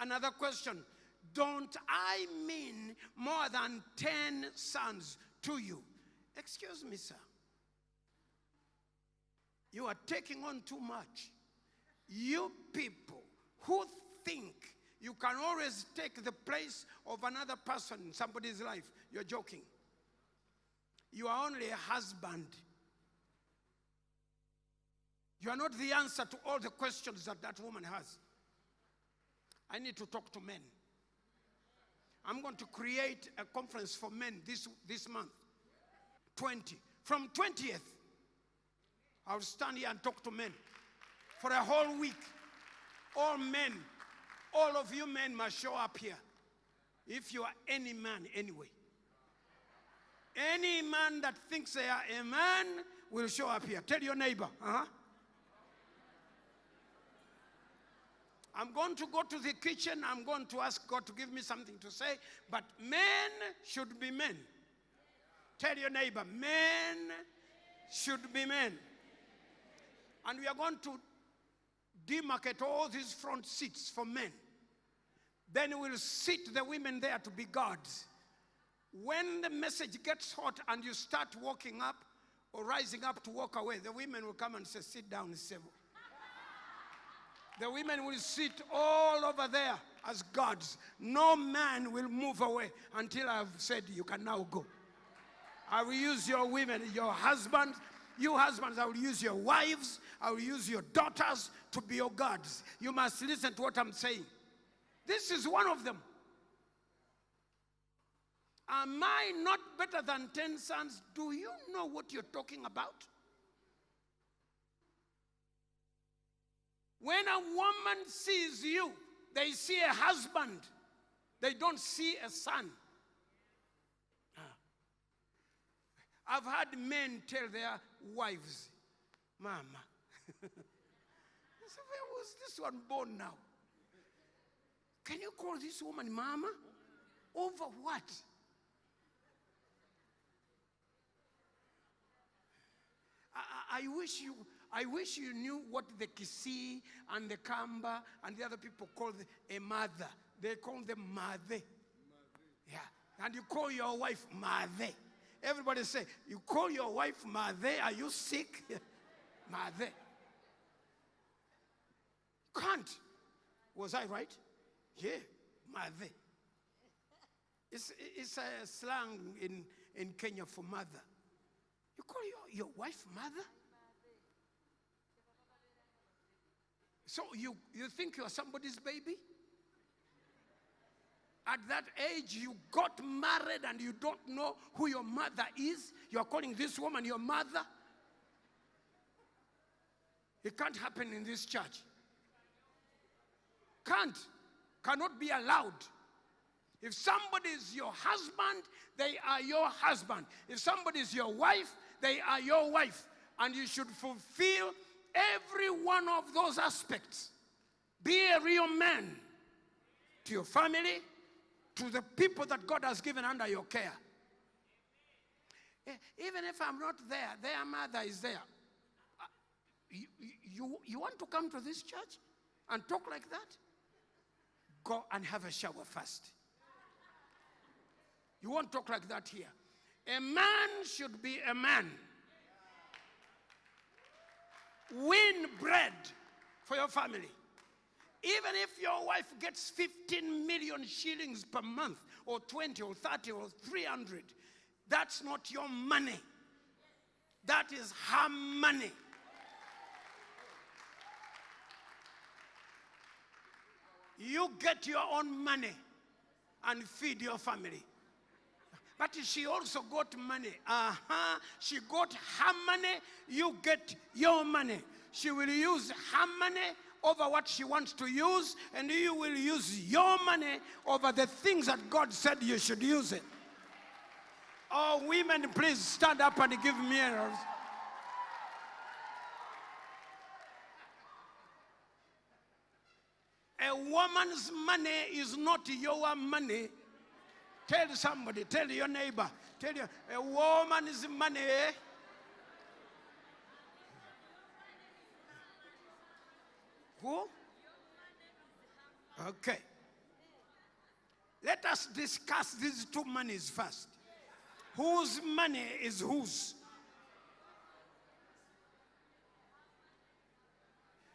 Another question. Don't I mean more than 10 sons to you? Excuse me, sir. You are taking on too much. You people who think you can always take the place of another person in somebody's life, you're joking. You are only a husband. You are not the answer to all the questions that that woman has. I need to talk to men. I'm going to create a conference for men this month. 20. From 20th, I'll stand here and talk to men for a whole week. All men, all of you men must show up here. If you are any man anyway. Any man that thinks they are a man will show up here. Tell your neighbor. I'm going to go to the kitchen. I'm going to ask God to give me something to say. But men should be men. Tell your neighbor, men should be men. And we are going to demarcate all these front seats for men. Then we'll sit the women there to be guards. When the message gets hot and you start walking up or rising up to walk away, the women will come and say, sit down, Sevo. The women will sit all over there as guards. No man will move away until I've said you can now go. I will use your women, your husbands. You husbands, I will use your wives. I will use your daughters to be your guards. You must listen to what I'm saying. This is one of them. Am I not better than 10 sons? Do you know what you're talking about? When a woman sees you, they see a husband. They don't see a son. I've had men tell their wives, Mama, I said, where was this one born now? Can you call this woman Mama? Over what? I wish you knew what the Kisii and the Kamba and the other people call a mother. They call them Made. Yeah. And you call your wife Made. Everybody say, you call your wife Made, are you sick? Made. Can't. Was I right? Yeah, Made. It's a slang in Kenya for mother. You call your wife mother? So you think you're somebody's baby? At that age, you got married and you don't know who your mother is. You're calling this woman your mother? It can't happen in this church. Cannot be allowed. If somebody is your husband, they are your husband. If somebody is your wife, they are your wife. And you should fulfill every one of those aspects. Be a real man to your family, to the people that God has given under your care. Even if I'm not there, their mother is there. You want to come to this church and talk like that? Go and have a shower first. You won't talk like that here. A man should be a man. Win bread for your family. Even if your wife gets 15 million shillings per month, or 20, or 30, or 300, that's not your money. That is her money. You get your own money and feed your family. But she also got money. She got her money, you get your money. She will use her money over what she wants to use, and you will use your money over the things that God said you should use it. Oh, women, please stand up and give me errors. A woman's money is not your money. Tell somebody, tell your neighbor, tell you, a woman's money. Who? Okay. Let us discuss these two monies first. Whose money is whose?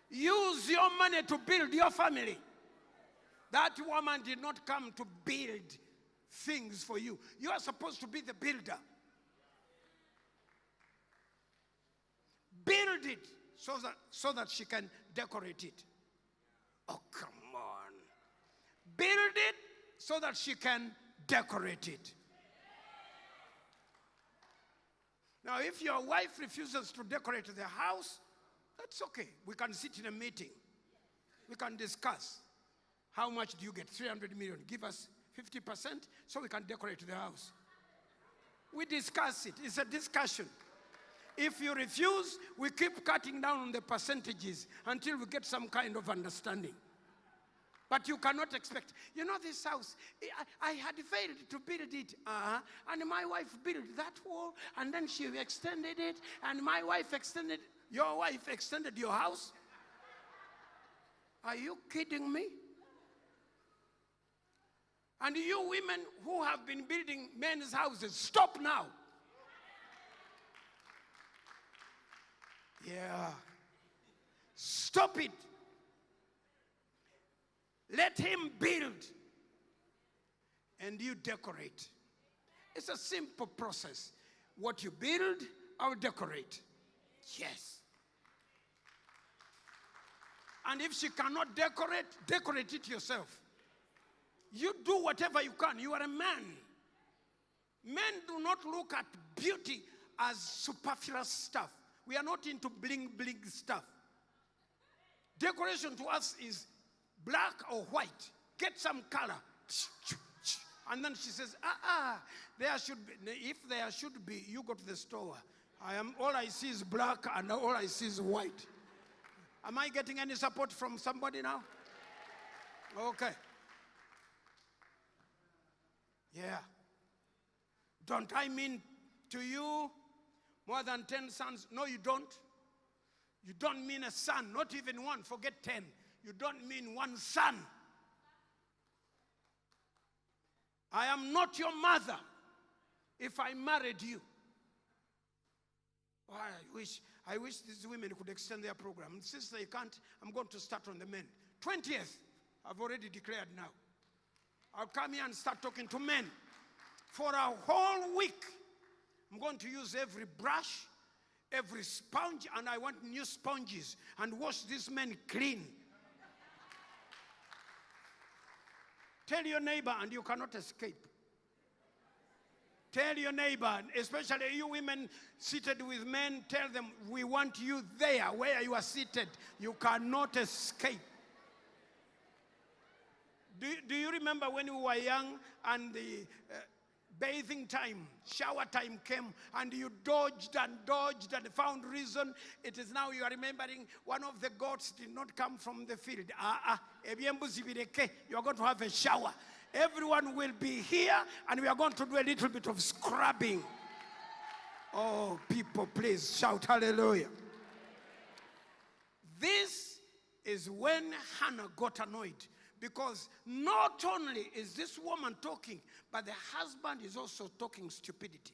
Use your money to build your family. That woman did not come to build things for you. You are supposed to be the builder. Build it so that she can decorate it. Oh, come on. Build it so that she can decorate it. Now, if your wife refuses to decorate the house, that's okay. We can sit in a meeting. We can discuss. How much do you get? 300 million. Give us 50% so we can decorate the house. We discuss it. It's a discussion. If you refuse, we keep cutting down on the percentages until we get some kind of understanding. But you cannot expect, this house, I had failed to build it. And my wife built that wall, and then she extended it, and my wife extended. Your wife extended your house? Are you kidding me? And you women who have been building men's houses, stop now. Yeah. Stop it. Let him build and you decorate. It's a simple process. What you build, I'll decorate. Yes. And if she cannot decorate, decorate it yourself. You do whatever you can. You are a man. Men do not look at beauty as superfluous stuff. We are not into bling bling stuff. Decoration to us is black or white. Get some color. And then she says, there should be. If there should be, you go to the store. All I see is black and all I see is white. Am I getting any support from somebody now? Okay. Yeah. Don't I mean to you more than 10 sons? No, you don't. You don't mean a son, not even one. Forget 10. You don't mean one son. I am not your mother if I married you. Oh, I wish these women could extend their program. Since they can't, I'm going to start on the men. 20th, I've already declared now. I'll come here and start talking to men. For a whole week, I'm going to use every brush, every sponge, and I want new sponges, and wash these men clean. Tell your neighbor, and you cannot escape. Tell your neighbor, especially you women seated with men, tell them, we want you there where you are seated. You cannot escape. Do you remember when we were young and the bathing time, shower time came, and you dodged and found reason? It is now you are remembering one of the goats did not come from the field. You are going to have a shower. Everyone will be here, and we are going to do a little bit of scrubbing. Oh, people, please shout hallelujah. This is when Hannah got annoyed. Because not only is this woman talking, but the husband is also talking stupidity.